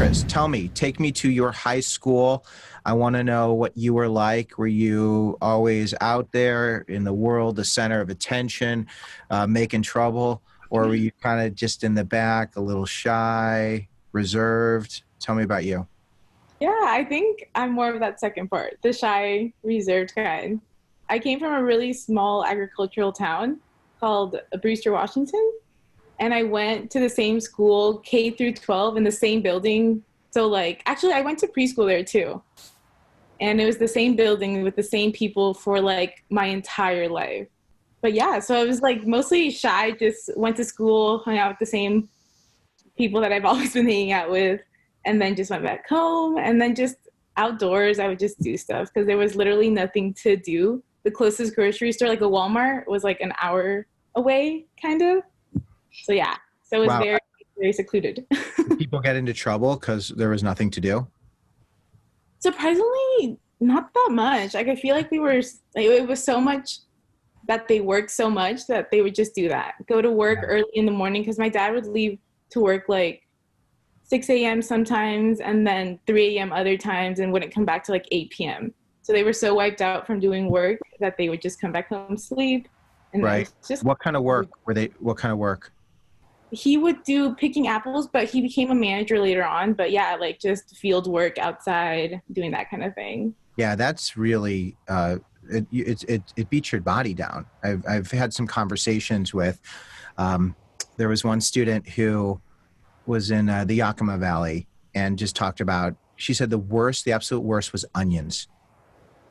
adventurous. Tell me, take me to your high school. I want to know what you were like. Were you always out there in the world, the center of attention, making trouble? Or were you kind of just in the back, a little shy, reserved? Tell me about you. Yeah, I think I'm more of that second part, the shy, reserved kind. I came from a really small agricultural town called Brewster, Washington, and I went to the same school, K through 12, in the same building. So, like, actually, I went to preschool there too. And it was the same building with the same people for like my entire life. But yeah, so I was like mostly shy, just went to school, hung out with the same people that I've always been hanging out with, and then just went back home. And then just outdoors, I would just do stuff because there was literally nothing to do. The closest grocery store, like a Walmart, was like an hour away, kind of. So yeah, so it was Wow. very, very secluded. Did people get into trouble because there was nothing to do? Surprisingly, not that much. Like I feel like we were like it was so much that they worked so much that they would just do that. Go to work Yeah. early in the morning because my dad would leave to work like 6 a.m. sometimes and then 3 a.m. other times and wouldn't come back to like 8 p.m. So they were so wiped out from doing work that they would just come back home, sleep, and then Right. it's just What kind of work were they? What kind of work? he would do picking apples, but he became a manager later on. But yeah, like just field work outside, doing that kind of thing. Yeah, that's really it beats your body down. I've had some conversations with. There was one student who was in the Yakima Valley and just talked about. She said the worst, the absolute worst, was onions.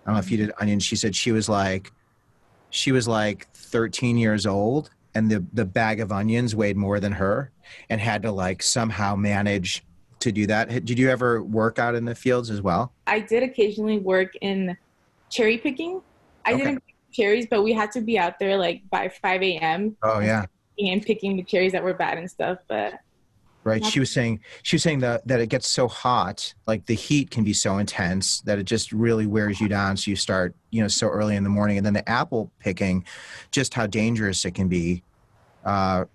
I don't know if you did onions. She said she was like 13 years old, and the bag of onions weighed more than her, and had to like somehow manage to do that. Did you ever work out in the fields as well? I did occasionally work in cherry picking. I Okay. didn't pick cherries, but we had to be out there like by 5 a.m. Oh yeah. and picking the cherries that were bad and stuff. But Right. not, She was saying that it gets so hot, like the heat can be so intense that it just really wears you down. So you start, so early in the morning, and then the apple picking, just how dangerous it can be.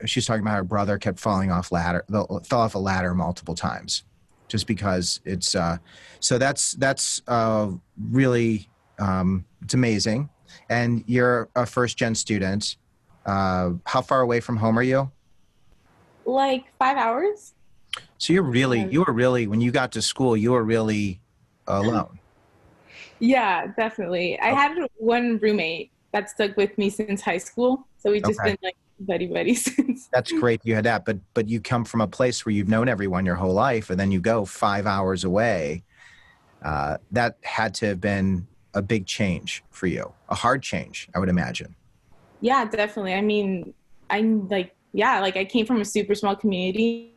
She's talking about her brother kept fell off a ladder multiple times, just because it's. So that's really it's amazing, and you're a first gen student. How far away from home are you? like 5 hours. So you were really, when you got to school, you were really alone. Yeah, definitely. I Okay. had one roommate that stuck with me since high school. So we've just Okay. been like buddy buddy since. That's great you had that, but you come from a place where you've known everyone your whole life, and then you go 5 hours away. That had to have been a big change for you, a hard change, I would imagine. Yeah, definitely. I mean, I'm like, yeah, like I came from a super small community.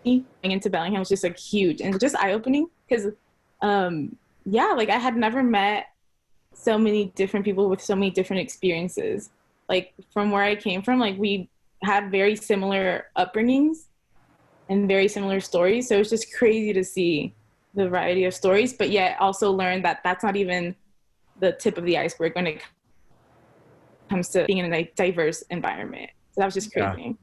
Going into Bellingham was just like huge and just eye opening because, yeah, like I had never met so many different people with so many different experiences. Like from where I came from, like we had very similar upbringings and very similar stories. So it's just crazy to see the variety of stories, but yet also learn that that's not even the tip of the iceberg when it comes to being in a diverse environment. So that was just Yeah. crazy.